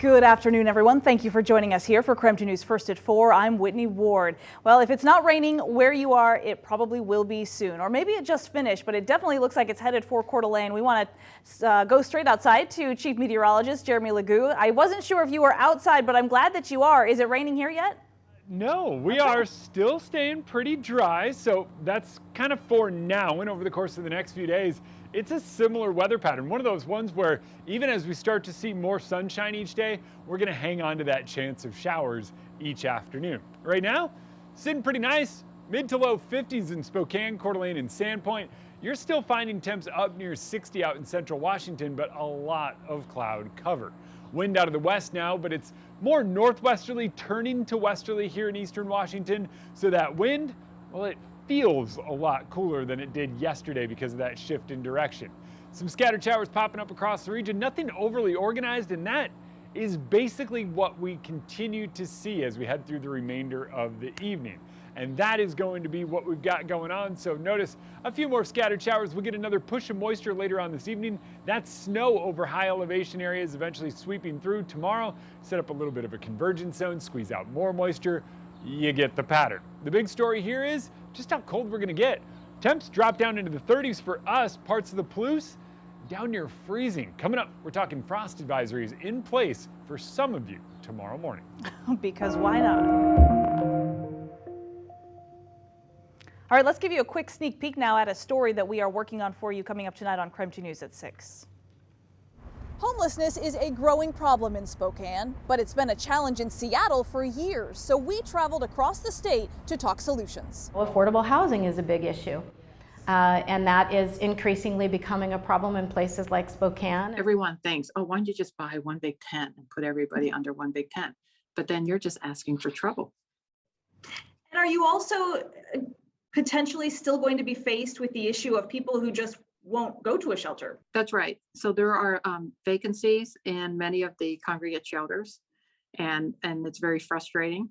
Good afternoon, everyone. Thank you for joining us here for KREM 2 News First at 4. I'm Whitney Ward. Well, if it's not raining where you are, it probably will be soon. Or maybe it just finished, but it definitely looks like it's headed for Coeur d'Alene. We want to go straight outside to Chief Meteorologist Jeremy Legoo. I wasn't sure if you were outside, but I'm glad that you are. Is it raining here yet? No, we are still staying pretty dry, so that's kind of for now. And over the course of the next few days, it's a similar weather pattern. One of those ones where even as we start to see more sunshine each day, we're going to hang on to that chance of showers each afternoon. Right now, sitting pretty nice, mid to low 50s in Spokane, Coeur d'Alene, and Sandpoint. You're still finding temps up near 60 out in central Washington, but a lot of cloud cover. Wind out of the west now, but it's more northwesterly, turning to westerly here in eastern Washington. So that wind, well, it feels a lot cooler than it did yesterday because of that shift in direction. Some scattered showers popping up across the region, nothing overly organized, and that is basically what we continue to see as we head through the remainder of the evening. And that is going to be what we've got going on. So notice a few more scattered showers. We'll get another push of moisture later on this evening. That's snow over high elevation areas eventually sweeping through tomorrow. Set up a little bit of a convergence zone, squeeze out more moisture. You get the pattern. The big story here is just how cold we're going to get. Temps drop down into the 30s for us, parts of the Palouse down near freezing. Coming up, we're talking frost advisories in place for some of you tomorrow morning. Because why not? All right, let's give you a quick sneak peek now at a story that we are working on for you coming up tonight on KREM 2 News at 6. Homelessness is a growing problem in Spokane, but it's been a challenge in Seattle for years. So we traveled across the state to talk solutions. Affordable housing is a big issue, and that is increasingly becoming a problem in places like Spokane. Everyone thinks, oh, why don't you just buy one big tent and put everybody under one big tent? But then you're just asking for trouble. And are you also potentially still going to be faced with the issue of people who just won't go to a shelter? That's right. So there are vacancies in many of the congregate shelters, and it's very frustrating.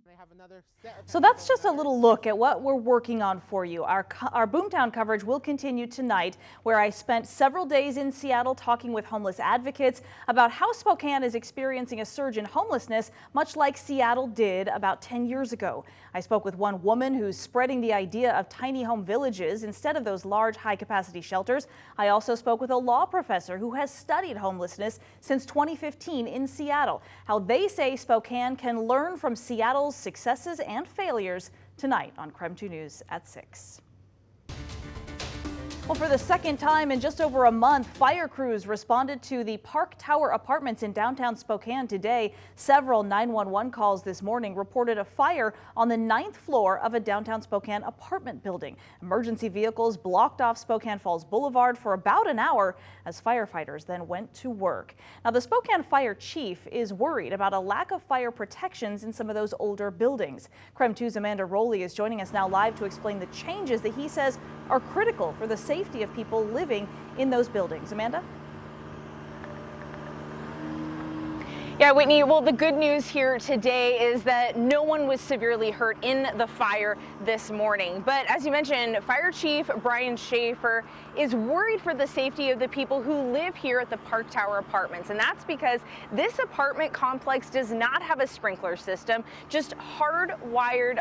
So that's just a little look at what we're working on for you. Our Boomtown coverage will continue tonight, where I spent several days in Seattle talking with homeless advocates about how Spokane is experiencing a surge in homelessness, much like Seattle did about 10 years ago. I spoke with one woman who's spreading the idea of tiny home villages instead of those large high-capacity shelters. I also spoke with a law professor who has studied homelessness since 2015 in Seattle, how they say Spokane can learn from Seattle's successes and failures tonight on KREM 2 News at 6. Well, for the second time in just over a month, fire crews responded to the Park Tower apartments in downtown Spokane today. Several 911 calls this morning reported a fire on the 9th floor of a downtown Spokane apartment building. Emergency vehicles blocked off Spokane Falls Boulevard for about an hour as firefighters then went to work. Now, the Spokane fire chief is worried about a lack of fire protections in some of those older buildings. KREM 2's Amanda Rowley is joining us now live to explain the changes that he says are critical for the safety of people living in those buildings. Amanda? Yeah, Whitney, well, the good news here today is that no one was severely hurt in the fire this morning. But as you mentioned, Fire Chief Brian Schaefer is worried for the safety of the people who live here at the Park Tower Apartments. And that's because this apartment complex does not have a sprinkler system, just hardwired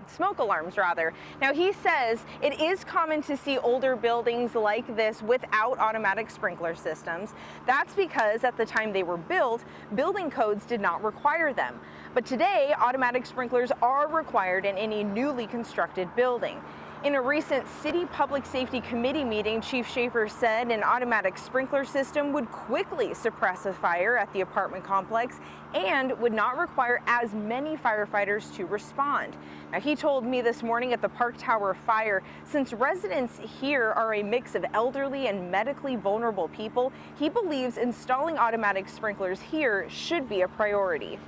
smoke alarms rather. Now, he says it is common to see older buildings like this without automatic sprinkler systems. That's because at the time they were built, building codes did not require them. But today, automatic sprinklers are required in any newly constructed building. In a recent City Public Safety Committee meeting, Chief Schaefer said an automatic sprinkler system would quickly suppress a fire at the apartment complex and would not require as many firefighters to respond. Now, he told me this morning at the Park Tower fire, since residents here are a mix of elderly and medically vulnerable people, he believes installing automatic sprinklers here should be a priority.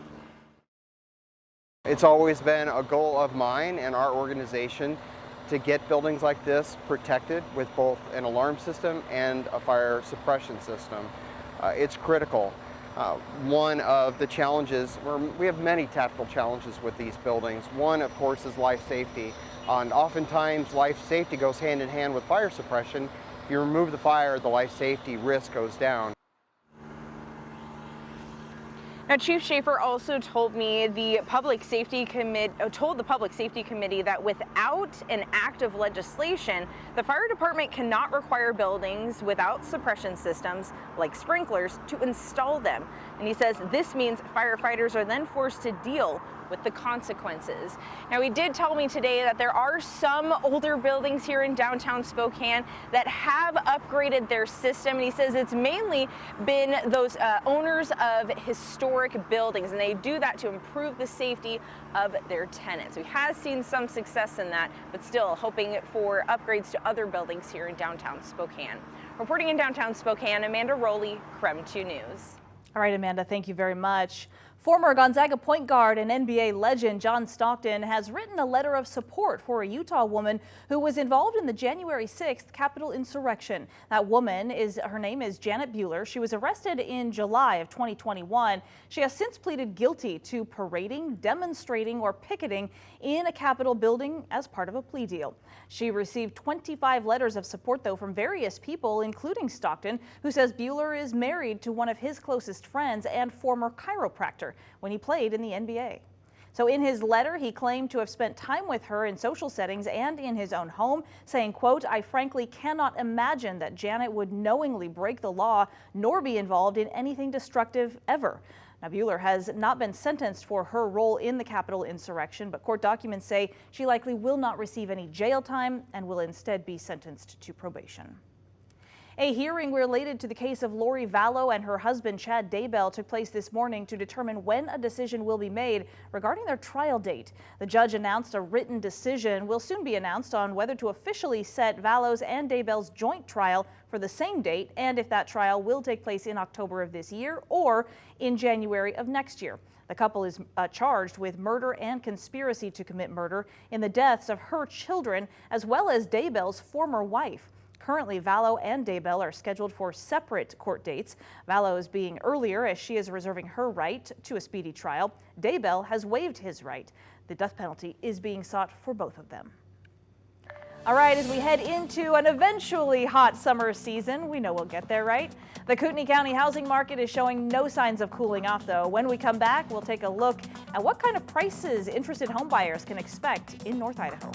It's always been a goal of mine and our organization to get buildings like this protected with both an alarm system and a fire suppression system. It's critical. One of the challenges, we have many tactical challenges with these buildings. One, of course, is life safety. And oftentimes, life safety goes hand in hand with fire suppression. If you remove the fire, the life safety risk goes down. Now, Chief Schaefer also told me told the Public Safety Committee that without an act of legislation, the fire department cannot require buildings without suppression systems like sprinklers to install them. And he says this means firefighters are then forced to deal with the consequences. Now, he did tell me today that there are some older buildings here in downtown Spokane that have upgraded their system, and he says it's mainly been those owners of historic buildings, and they do that to improve the safety of their tenants. We have seen some success in that, but still hoping for upgrades to other buildings here in downtown Spokane. Reporting in downtown Spokane, Amanda Rowley, KREM 2 News. All right, Amanda, thank you very much. Former Gonzaga point guard and NBA legend John Stockton has written a letter of support for a Utah woman who was involved in the January 6th Capitol insurrection. That woman her name is Janet Buehler. She was arrested in July of 2021. She has since pleaded guilty to parading, demonstrating, or picketing in a Capitol building as part of a plea deal. She received 25 letters of support, though, from various people, including Stockton, who says Buehler is married to one of his closest friends and former chiropractor when he played in the NBA. So in his letter, he claimed to have spent time with her in social settings and in his own home, saying, quote, "I frankly cannot imagine that Janet would knowingly break the law nor be involved in anything destructive ever." Now, Buehler has not been sentenced for her role in the Capitol insurrection, but court documents say she likely will not receive any jail time and will instead be sentenced to probation. A hearing related to the case of Lori Vallow and her husband Chad Daybell took place this morning to determine when a decision will be made regarding their trial date. The judge announced a written decision will soon be announced on whether to officially set Vallow's and Daybell's joint trial for the same date, and if that trial will take place in October of this year or in January of next year. The couple is charged with murder and conspiracy to commit murder in the deaths of her children, as well as Daybell's former wife. Currently, Vallow and Daybell are scheduled for separate court dates. Vallow is being earlier as she is reserving her right to a speedy trial. Daybell has waived his right. The death penalty is being sought for both of them. All right, as we head into an eventually hot summer season, we know we'll get there, right? The Kootenai County housing market is showing no signs of cooling off, though. When we come back, we'll take a look at what kind of prices interested homebuyers can expect in North Idaho.